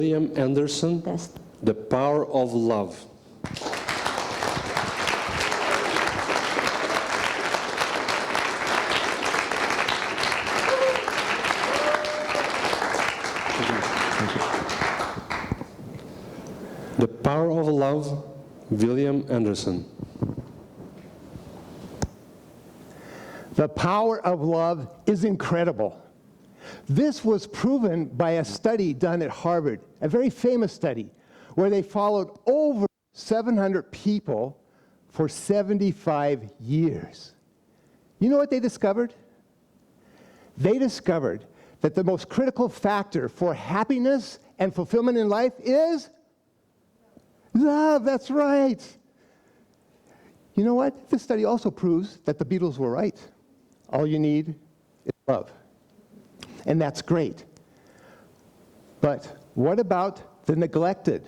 William Anderson, Test. The Power of Love. The Power of Love, William Anderson. The power of love is incredible. This was proven by a study done at Harvard, a very famous study, where they followed over 700 people for 75 years. You know what they discovered? They discovered that the most critical factor for happiness and fulfillment in life is love. That's right. You know what? This study also proves that the Beatles were right. All you need is love. And that's great. But what about the neglected,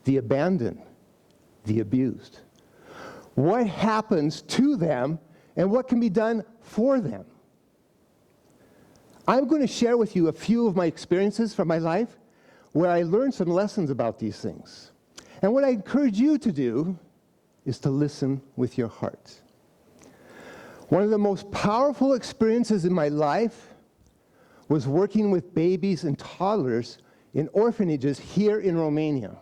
the abandoned, the abused? What happens to them and what can be done for them? I'm going to share with you a few of my experiences from my life where I learned some lessons about these things. And what I encourage you to do is to listen with your heart. One of the most powerful experiences in my life was working with babies and toddlers in orphanages here in Romania.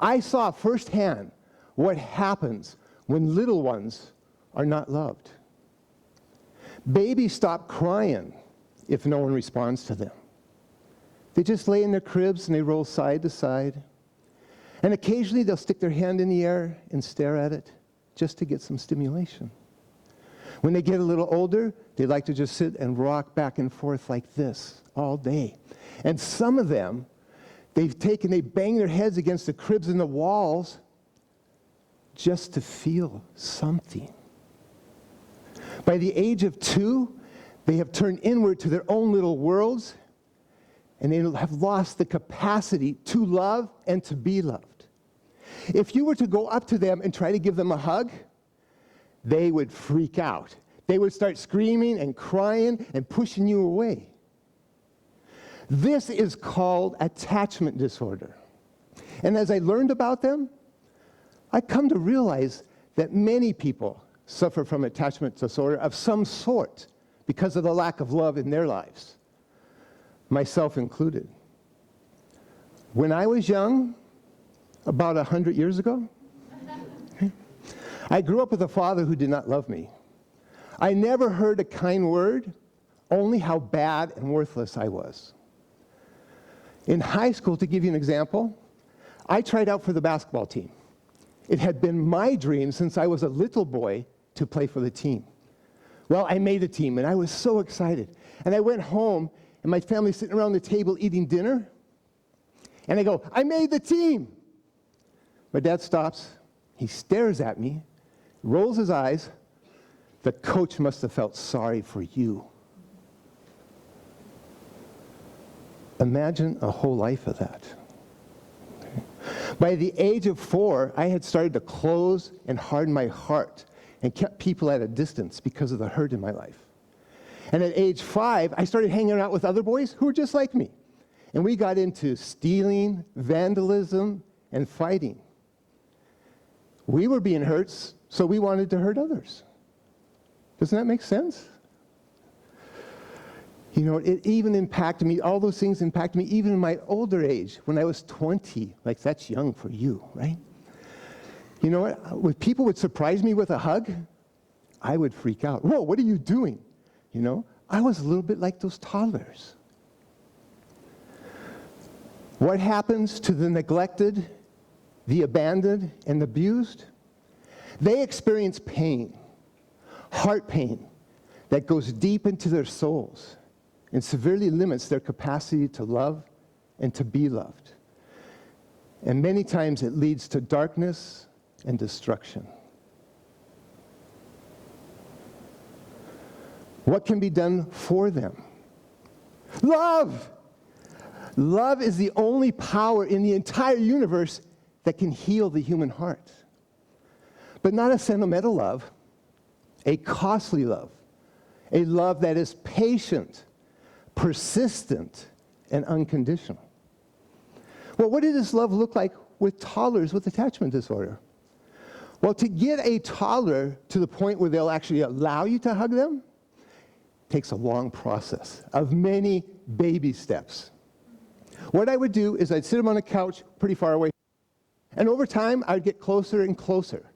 I saw firsthand what happens when little ones are not loved. Babies stop crying if no one responds to them. They just lay in their cribs and they roll side to side. And occasionally they'll stick their hand in the air and stare at it just to get some stimulation. When they get a little older, they like to just sit and rock back and forth like this all day. And some of them, they bang their heads against the cribs and the walls just to feel something. By the age of 2, they have turned inward to their own little worlds, and they have lost the capacity to love and to be loved. If you were to go up to them and try to give them a hug, they would freak out. They would start screaming and crying and pushing you away. This is called attachment disorder. And as I learned about them, I come to realize that many people suffer from attachment disorder of some sort because of the lack of love in their lives, myself included. When I was young, about 100 years ago, I grew up with a father who did not love me. I never heard a kind word, only how bad and worthless I was. In high school, to give you an example, I tried out for the basketball team. It had been my dream since I was a little boy to play for the team. Well, I made the team, and I was so excited. And I went home, and my family sitting around the table eating dinner, and I go, I made the team. My dad stops, he stares at me, rolls his eyes. The coach must have felt sorry for you. Imagine a whole life of that. Okay. By the age of 4, I had started to close and harden my heart and kept people at a distance because of the hurt in my life. And at age 5, I started hanging out with other boys who were just like me. And we got into stealing, vandalism, and fighting. We were being hurt, so we wanted to hurt others. Doesn't that make sense? You know, it even impacted me, all those things impacted me even in my older age, when I was 20. Like, that's young for you, right? You know what? When people would surprise me with a hug, I would freak out. Whoa, what are you doing? You know, I was a little bit like those toddlers. What happens to the neglected, the abandoned, and the abused? They experience pain, heart pain, that goes deep into their souls and severely limits their capacity to love and to be loved. And many times it leads to darkness and destruction. What can be done for them? Love! Love is the only power in the entire universe that can heal the human heart. But not a sentimental love, a costly love, a love that is patient, persistent, and unconditional. Well, what does love look like with toddlers with attachment disorder? Well, to get a toddler to the point where they'll actually allow you to hug them takes a long process of many baby steps. What I would do is I'd sit them on a couch pretty far away, and over time, I'd get closer and closer.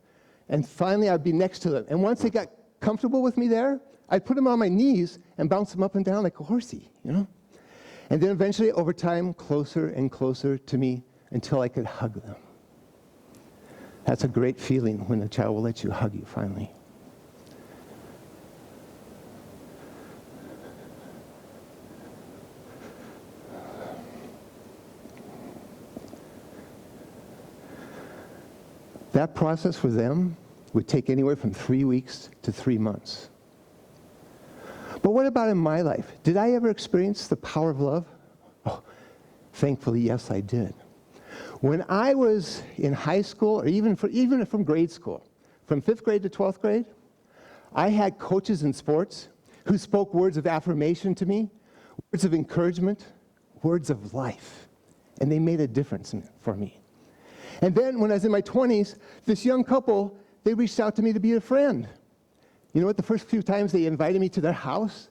And finally, I'd be next to them. And once they got comfortable with me there, I'd put them on my knees and bounce them up and down like a horsey, you know? And then eventually, over time, closer and closer to me until I could hug them. That's a great feeling when a child will let you hug you finally. That process for them would take anywhere from 3 weeks to 3 months. But what about in my life? Did I ever experience the power of love? Oh, thankfully, yes, I did. When I was in high school, or even from grade school, from 5th grade to 12th grade, I had coaches in sports who spoke words of affirmation to me, words of encouragement, words of life. And they made a difference for me. And then when I was in my 20s, this young couple, they reached out to me to be a friend. You know what? The first few times they invited me to their house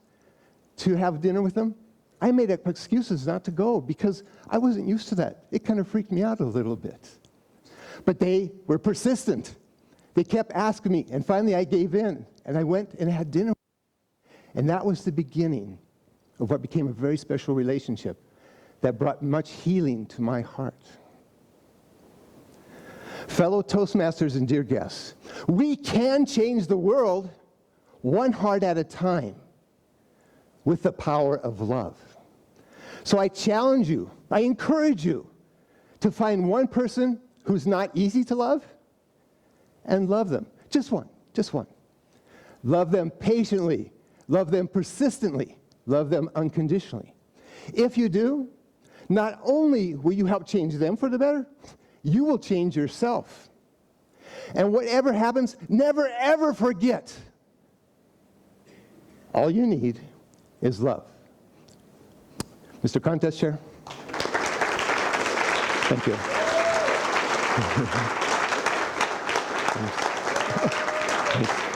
to have dinner with them, I made up excuses not to go because I wasn't used to that. It kind of freaked me out a little bit. But they were persistent. They kept asking me, and finally I gave in, and I went and had dinner. And that was the beginning of what became a very special relationship that brought much healing to my heart. Fellow Toastmasters and dear guests, we can change the world one heart at a time with the power of love. So I challenge you, I encourage you to find one person who's not easy to love and love them. Just one, just one. Love them patiently, love them persistently, love them unconditionally. If you do, not only will you help change them for the better, you will change yourself. And whatever happens, never ever forget. All you need is love. Mr. Contest Chair. Thank you. Thanks.